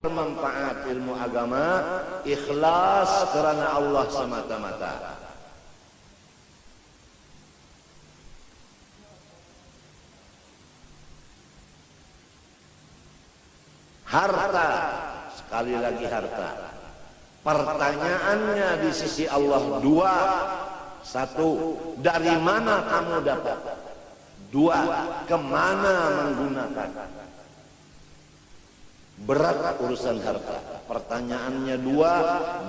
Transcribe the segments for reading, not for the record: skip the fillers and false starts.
bermanfaat ilmu agama, ikhlas karena Allah semata-mata. Harta, sekali lagi harta. Pertanyaannya di sisi Allah dua. Satu, dari mana kamu dapat? Dua, kemana menggunakan? Berat urusan harta. Pertanyaannya dua,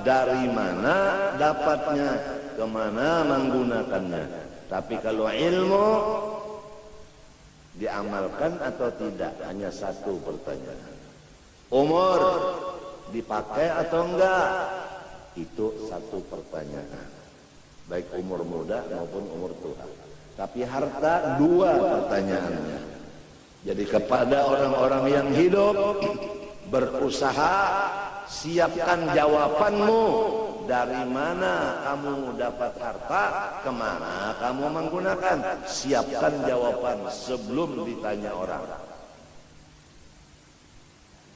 dari mana dapatnya, kemana menggunakannya. Tapi kalau ilmu diamalkan atau tidak, hanya satu pertanyaan. Umur dipakai atau enggak? Itu satu pertanyaan. Baik umur muda maupun umur tua. Tapi harta dua pertanyaannya. Jadi kepada orang-orang yang hidup, berusaha, siapkan jawabanmu. Dari mana kamu dapat harta, kemana kamu menggunakan. Siapkan jawaban sebelum ditanya orang.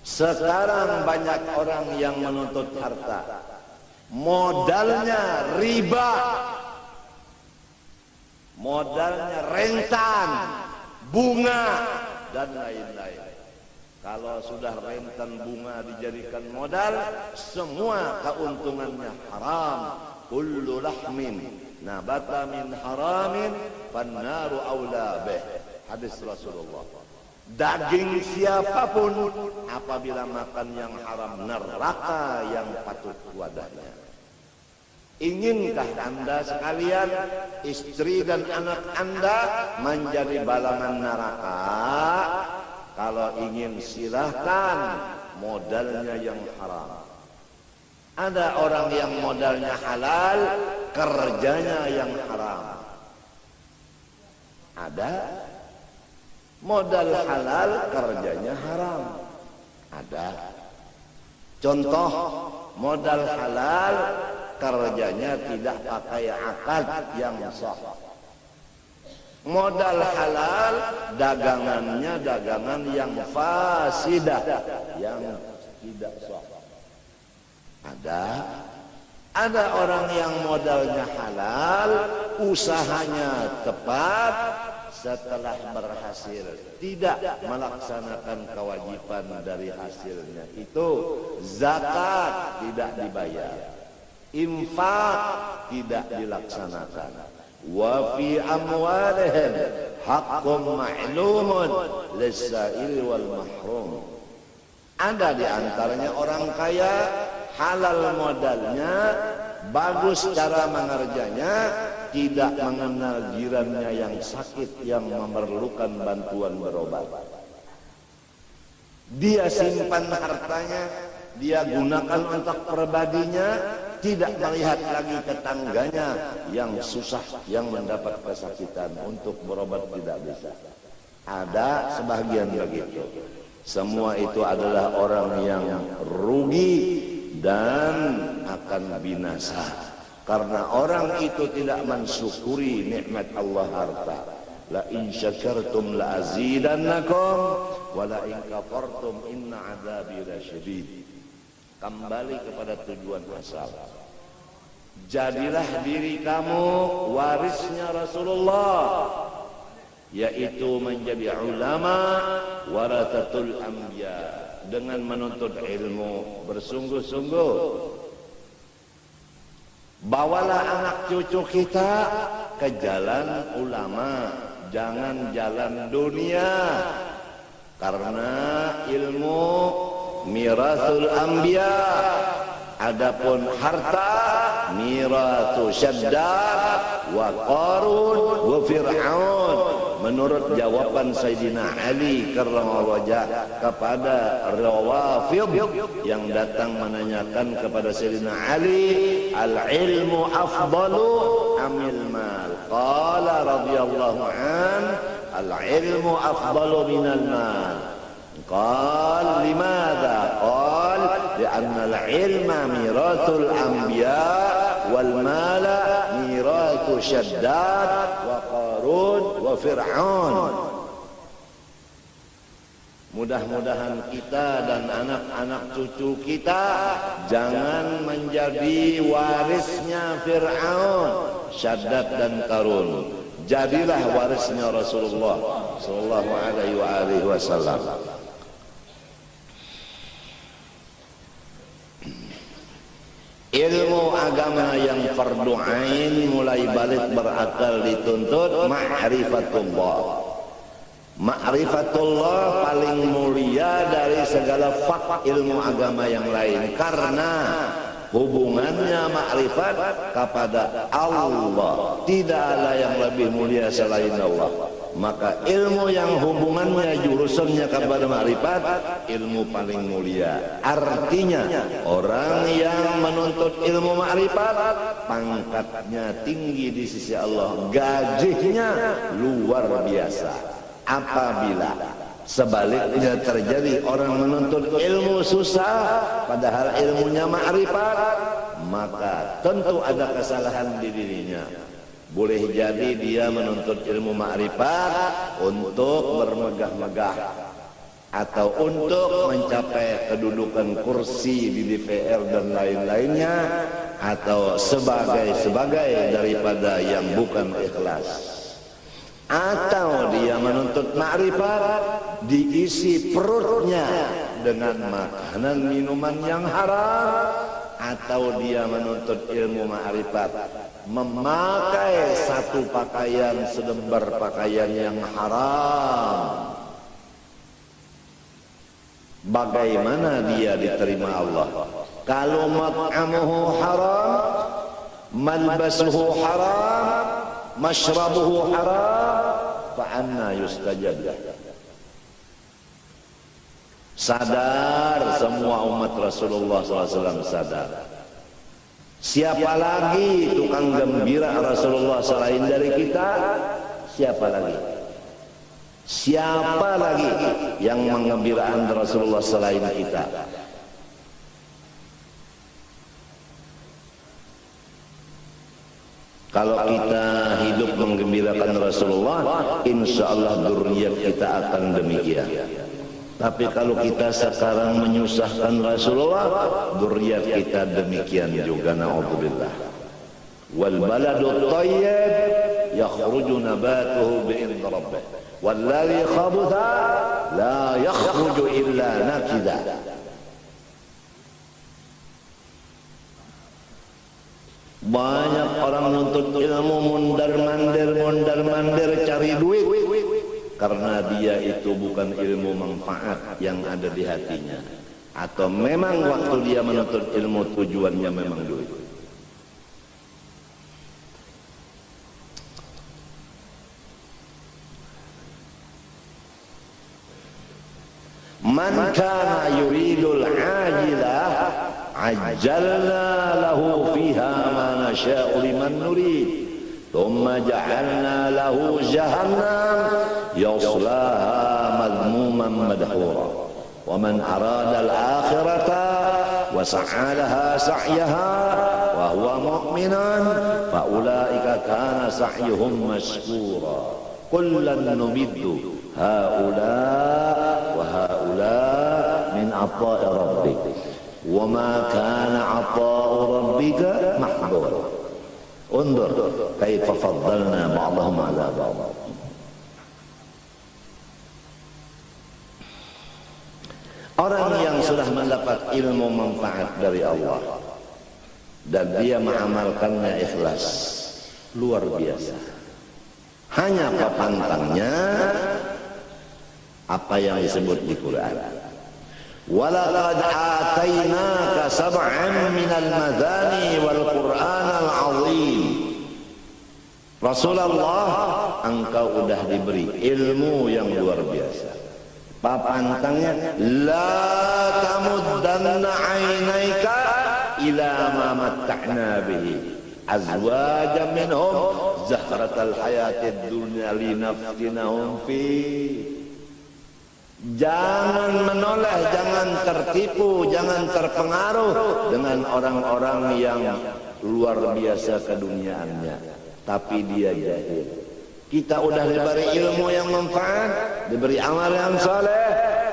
Sekarang banyak orang yang menuntut harta, modalnya riba, modalnya rentan, bunga, dan lain-lain. Kalau sudah rentan bunga dijadikan modal, semua keuntungannya haram. Kullu lahmin nabata min haramin fannaru aula bih. Hadis Rasulullah. Daging siapapun apabila makan yang haram, neraka yang patut wadahnya. Inkah Anda sekalian, istri dan anak Anda menjadi balangan neraka? Kalau ingin, silahkan, modalnya yang haram. Ada orang yang modalnya halal, kerjanya yang haram. Ada modal halal, kerjanya haram. Ada. Contoh, modal halal, kerjanya tidak pakai akad yang sah. Modal halal, dagangannya dagangan yang fasidah, yang tidak sah. Ada orang yang modalnya halal, usahanya tepat, setelah berhasil tidak melaksanakan kewajiban dari hasilnya itu. Zakat tidak dibayar, infak tidak dilaksanakan. Wa fi amwalihim haqqun ma'lumun lis-sa'il wal mahrum. Ada di antaranya orang kaya, halal modalnya, bagus cara mengerjanya, tidak mengenal jirannya yang sakit, yang memerlukan bantuan berobat. Dia simpan hartanya, dia gunakan untuk pribadinya, tidak melihat lagi tetangganya yang susah, yang mendapat kesakitan, untuk berobat tidak bisa. Ada sebagian begitu. Semua itu adalah orang yang rugi dan akan binasa. Karena orang itu tidak mensyukuri nikmat Allah harta. La in syakartum la azidannakum wa la in kafartum inna adzabi lasyadid. Kembali kepada tujuan asal. Jadilah diri kamu warisnya Rasulullah, yaitu menjadi ulama warathatul anbiya, dengan menuntut ilmu bersungguh-sungguh. Bawalah anak cucu kita ke jalan ulama, jangan jalan dunia. Karena ilmu mirasul anbiya, adapun harta miratu Syaddad wa Qarun wa Fir'aun. Menurut jawaban Sayyidina Ali karramallahu wajhah kepada Rawafid yang datang menanyakan kepada Sayyidina Ali, al-ilmu afdalu amil mal? Qala radhiyallahu an, al-ilmu afdalu minal mal. Qal limadha? Qal li'anna al-ilma miratul anbiya wal mala miratu Syaddad wa Qarun wa Fir'aun. Mudah-mudahan kita dan anak-anak cucu kita jangan menjadi warisnya Fir'aun, Syaddad dan Qarun. Jadilah warisnya Rasulullah sallallahu alaihi wasallam. Ilmu agama yang fardu ain mulai balik berakal dituntut ma'rifatullah. Ma'rifatullah paling mulia dari segala fak ilmu agama yang lain, karena hubungannya ma'rifat kepada Allah. Tidak ada yang lebih mulia selain Allah. Maka ilmu yang hubungannya jurusannya kepada ma'rifat, ilmu paling mulia. Artinya orang yang menuntut ilmu ma'rifat pangkatnya tinggi di sisi Allah, gajinya luar biasa. Apabila sebaliknya terjadi orang menuntut ilmu susah padahal ilmunya ma'rifat, maka tentu ada kesalahan di dirinya. Boleh jadi dia menuntut ilmu ma'rifat untuk bermegah-megah atau untuk mencapai kedudukan kursi di DPR dan lain-lainnya, atau sebagai daripada yang bukan ikhlas. Atau dia menuntut ma'rifat diisi perutnya dengan makanan minuman yang haram, atau dia menuntut ilmu ma'rifat memakai satu pakaian selembar pakaian yang haram. Bagaimana dia diterima Allah? Kalau mat'amuhu haram, malbasuhu haram, mashrabuhu haram, fa'anna yustajab. Sadar semua umat Rasulullah SAW, sadar. Siapa lagi tukang gembira Rasulullah selain dari kita? Siapa lagi? Siapa lagi yang mengembirakan Rasulullah selain kita? Kalau kita hidup menggembirakan Rasulullah, insya Allah dzurriyyah kita akan demikian. Tapi kalau kita sekarang menyusahkan Rasulullah, dzurriyyah kita demikian juga, na'udzubillah. Wal baladut thayyib yakhruju nabatuhu bi'idzni rabbih, wal ladzi khabutha la yakhruju illa nakida. Banyak orang nuntut ilmu mundar-mandir cari duit, karena dia itu bukan ilmu manfaat yang ada di hatinya, atau memang waktu dia menuntut ilmu tujuannya memang duit. Man kana yuridul ajilah ajjalna lahu fiha ma nasha'u liman nurid thumma ja'alna lahu jahannam yaslaha madhmuman madhura wa man arada al-akhirata wa sa'a laha sa'yaha wa huwa mu'minan fa ulaika kana sa'yuhum mashkura kullan numiddu haula wa haula min ata'i rabbik wa ma kana ata'u rabbika mahdura. Undur kaifa faddalna ba'dahum 'ala ba'd. Orang yang sudah mendapat ilmu manfaat dari Allah dan dia mengamalkannya ikhlas, luar biasa. Hanya pantangnya apa yang disebut di Quran. Walaqad atainaka sab'an minal madani wal Qur'anal 'azim. Rasulullah, engkau udah diberi ilmu yang luar biasa. Papantangnya, la tamuddanna 'ainaika ila ma matta'na bihi azwajan minhum zahratal hayatid dunya linaftinahum fi. Jangan menoleh, jangan tertipu, jangan terpengaruh dengan orang-orang yang luar biasa keduniaannya, tapi dia jahil. Kita udah diberi ilmu yang manfaat, diberi amal yang saleh,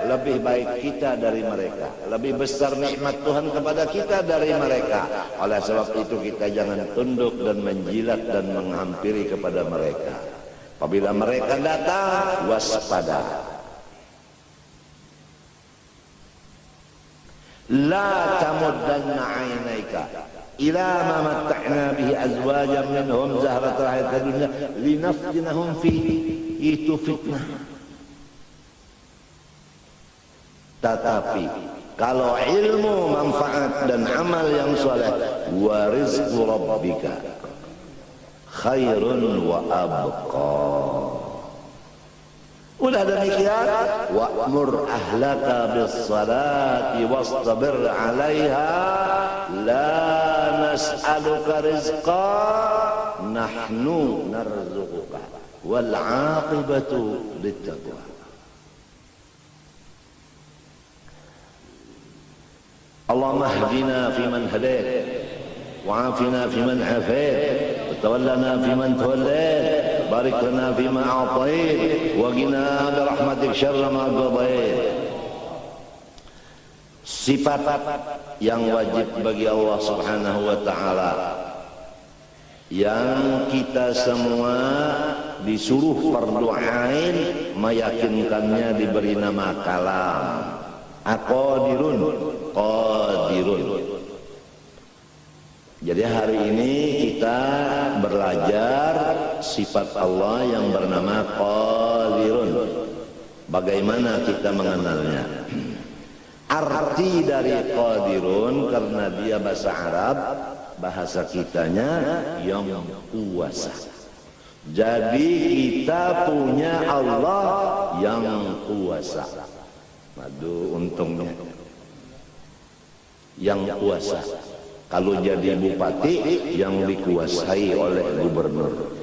lebih baik kita dari mereka, lebih besar nikmat Tuhan kepada kita dari mereka. Oleh sebab itu kita jangan tunduk dan menjilat dan menghampiri kepada mereka. Apabila mereka datang, waspada. La tamuddanna 'ainaika ila ma matta'na bihi azwajan minhum zahratal hayatid dunya linaftinahum fihi. Itu fitnah. Tetapi kalau ilmu, manfaat dan amal yang saleh, wa rizqu rabbika khairun wa abqa. Udah demikian, wa'mur ahlaka bis salati wastabir 'alaiha la nas'aluka rizqa nahnu narzuquka wal 'aqibatu littaqwa. Allahumma hdina fiman hadait wa'afina fiman afait وتولنا فيمن توليت بارك لنا فيما أعطيت وقنا برحمتك شر ما قضيت. Sifat yang wajib bagi Allah Subhanahu wa ta'ala yang kita semua disuruh fardu ain meyakinkannya, diberi nama kalam. Aqadirun, qadirun. Jadi hari ini kita belajar sifat Allah yang bernama Qadirun. Bagaimana kita mengenalnya? Arti dari Qadirun, karena dia bahasa Arab, bahasa kitanya yang kuasa. Jadi kita punya Allah yang kuasa. Aduh, untungnya yang kuasa. Kalau jadi bupati, yang dikuasai oleh gubernur.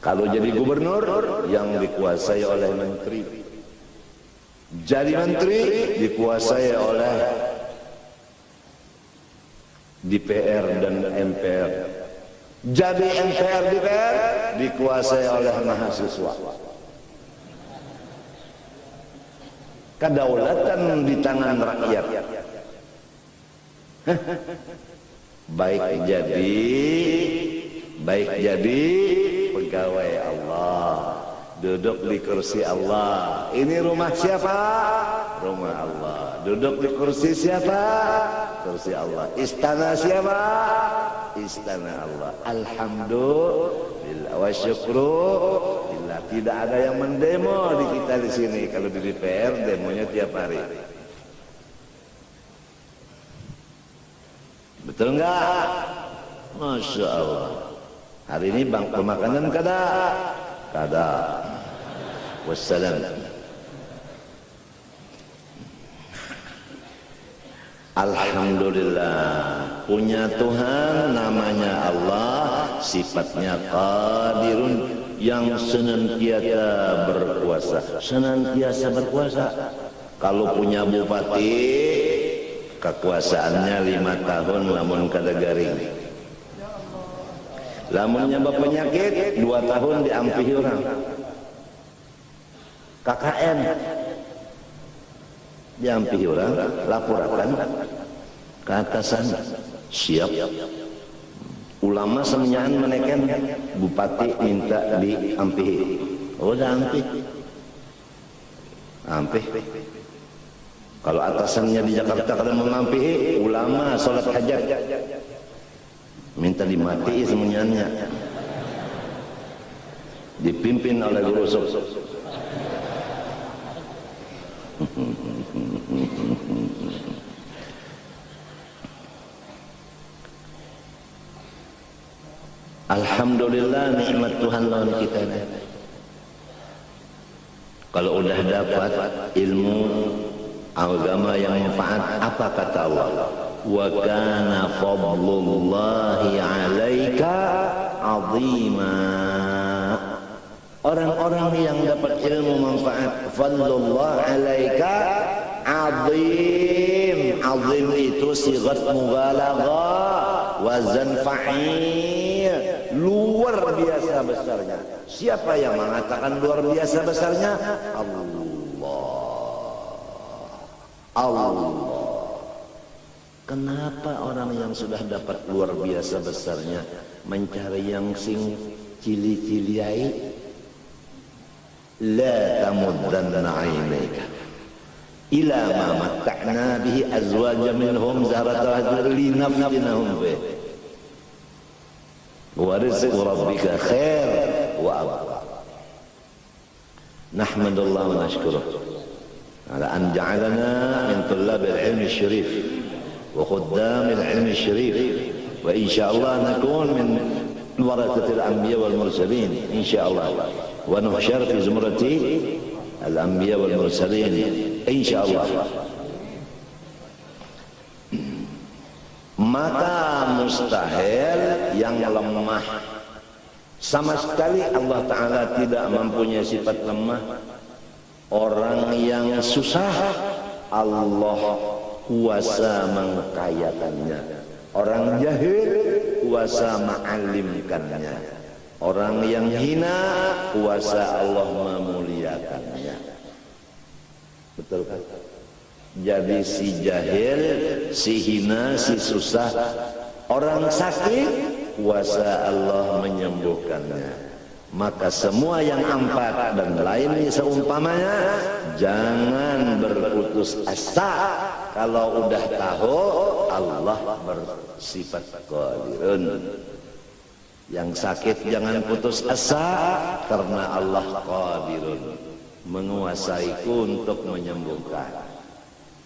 Kalau jadi gubernur, yang dikuasai oleh menteri. Jadi menteri, dikuasai oleh DPR dan MPR. Jadi MPR, DPR, dikuasai oleh mahasiswa. Kedaulatan di tangan rakyat. Baik jadi pegawai Allah, duduk di kursi Allah. Ini rumah siapa? Rumah Allah. Duduk di kursi siapa? Kursi Allah. Istana siapa? Istana Allah. Alhamdulillah wa syukrulillah. Tidak ada yang mendemo di kita di sini. Kalau di DPR demonya tiap hari. Betul enggak? Masya Allah. Hari ini bangku makanan kada? Kada. Wassalam. Alhamdulillah, punya Tuhan namanya Allah, sifatnya Qadirun, yang senantiasa berkuasa. Senantiasa berkuasa. Kalau punya bupati, kekuasaannya 5 tahun lamun kada garing. Lamun nyambah penyakit 2 tahun diampihi orang. KKN diampihi orang, laporakan ke atasan, siap. Ulama semenyahan menekan, bupati minta diampihi. Oh, dah ampih. Kalau atasannya di Jakarta kada mengampihi, ulama salat hajat minta dimati semuanya, dipimpin oleh guru sok. Alhamdulillah, nikmat Tuhan lawan kita. Kalau udah dapat ilmu agama yang manfaat, apa kata Allah? Wa kana fadlullahi 'alaika 'azima. Orang-orang yang dapat ilmu manfaat, fadlullah 'alaika 'azim. 'Azim itu sigat mubalaghah, wazan fa'il, luar biasa besarnya. Siapa yang mengatakan luar biasa besarnya? Allah. Allah. Kenapa orang yang sudah dapat luar biasa besarnya mencari yang sing cili-ciliai? La tamuddanna 'ainaka ila ma matta'na bihi azwajan minhum zahratal linaftinahum fi wa rizqu rabbika khair wa abqa. Nahmadullah wa nashkuruh ala an ja'alana min tullab al-'ilm al-sharif wa khuddam al-'ilm al-sharif wa insyaallah nakun min warathatil anbiya wal mursalin insyaallah wa nuhsyar fi zumrati al-anbiya wal mursalin insyaallah. Maka mustahil yang lemah sama sekali Allah Ta'ala tidak mempunyai sifat lemah. Orang yang susah Allah kuasa mengkayakannya, orang jahil kuasa mengalimkannya, orang yang hina kuasa Allah memuliakannya. Betul kan? Jadi si jahil, si hina, si susah, orang sakit kuasa Allah menyembuhkannya. Maka semua yang empat dan lainnya seumpamanya jangan berputus asa. Kalau udah tahu Allah bersifat qadirun. Yang sakit jangan putus asa karena Allah qadirun, menguasaiku untuk menyembuhkan.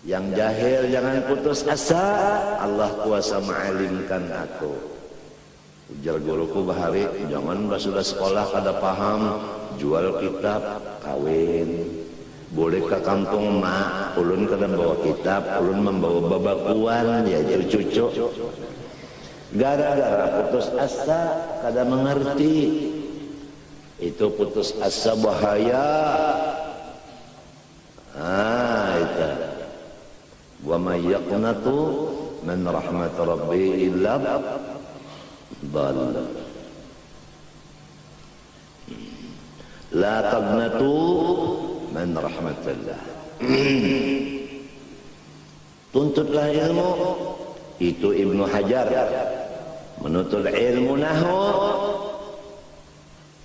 Yang jahil jangan putus asa, Allah kuasa mengalimkan aku. Ujar guruku bahari, jangan sudah sekolah kada paham, jual kitab, kawin. Boleh ke kampung mak, ulun kada bawa kitab, ulun membawa babakuan, ya cucu. Gara-gara putus asa, kada mengerti. Itu putus asa bahaya. Itu. Wa may yaqnatu min rahmat rabbi illa dhal. La taqnatu min rahmatillah. Tuntutlah ilmu. Itu Ibnu Hajar menuntut ilmu nahwu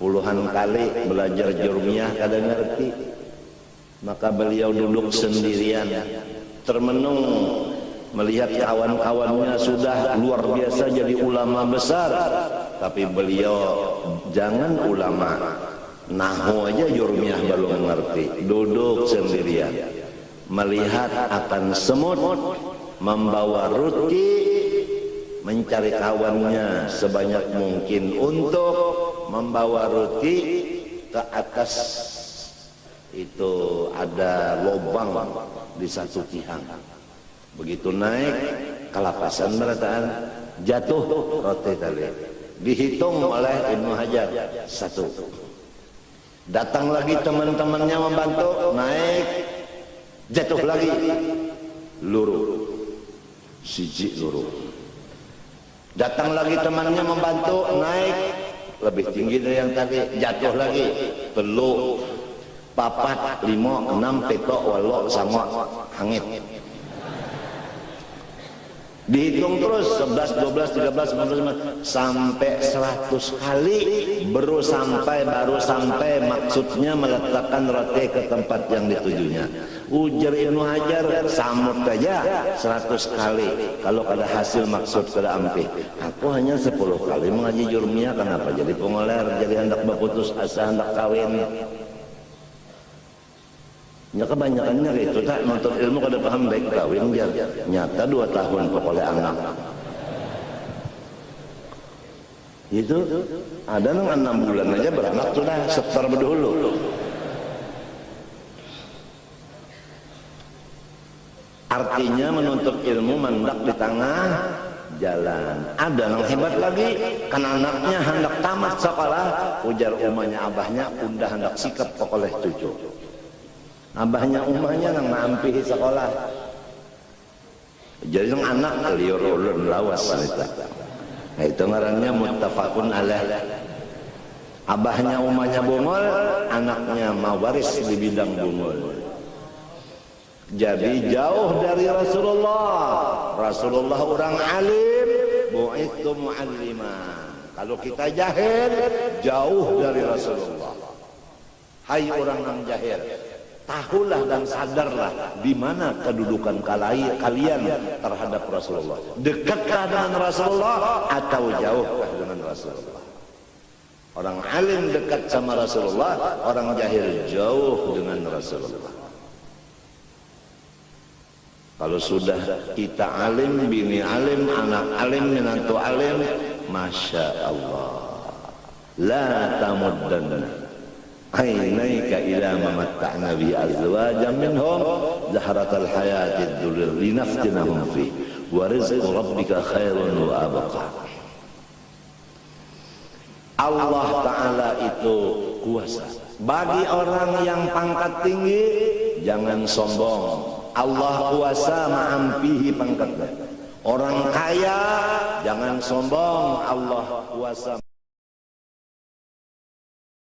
puluhan kali belajar jurmiyah kada ngerti. Maka beliau duduk sendirian termenung melihat kawan-kawannya sudah luar biasa jadi ulama besar, tapi beliau jangan ulama nahwu aja jurmiyah belum ngerti, duduk sendirian melihat akan semut membawa ruti mencari kawannya sebanyak mungkin untuk membawa ruti ke atas. Itu ada lubang di satu tiang. Begitu naik kelapasan berataan, jatuh roti tadi. Dihitung oleh Ibnu Hajar satu. Datang lagi teman-temannya membantu, naik, jatuh lagi, luruh, siji luruh. Datang lagi temannya membantu, naik, lebih tinggi dari yang tadi, jatuh lagi, telu, papat, 5, 6, petok, walok, sama, hangit. Dihitung terus 11, 12, 13, 14, 15 sampai 100 kali baru sampai maksudnya meletakkan roti ke tempat yang ditujunya. Ujar Ibnu Hajar samut aja 100 kali kalau ada hasil maksud kada ampi. Aku hanya 10 kali mengaji jurmiyah, kenapa jadi pengoler, jadi hendak berputus asa, hendak kawin. Ya kebanyakannya gitu tak nonton ilmu kada paham baik kawin jar. Nyata 2 tahun pokoknya anak. Itu ada nang 6 bulan aja beranak sudah setor berdulu. Artinya menuntut ilmu mendak di tengah jalan. Ada nang hebat lagi kan anaknya hendak tamat sekolah, ujar umahnya abahnya udah hendak sikap pokoknya cucu. Abahnya umahnya nang nampihi sekolah. Jadi nang anak liur ulun lawas wanita. Nah, itu ngarannya muttafaqun alaih. Abahnya umahnya bungul, anaknya mawaris di bidang bungul. Jadi jauh dari Rasulullah. Rasulullah orang alim, bu'itsu mu'alliman. Kalau kita jahil, jauh dari Rasulullah. Hai orang yang jahil, tahulah dan sadarlah di mana kedudukan kalian terhadap Rasulullah. Dekatkah dengan Rasulullah atau jauhkah dengan Rasulullah? Orang alim dekat sama Rasulullah, orang jahil jauh dengan Rasulullah. Kalau sudah kita alim, bini alim, anak alim, menantu alim, Masya Allah. La tamuddanna ainaika ila ma matta'na bi azwajan minhum zahratal hayatid dunya linaftinahum fi wa rizqu rabbika khairun wa abqa. Allah Ta'ala itu kuasa. Bagi orang yang pangkat tinggi, jangan sombong. Allah kuasa ma'ampihi pangkatnya. Orang kaya, jangan sombong. Allah kuasa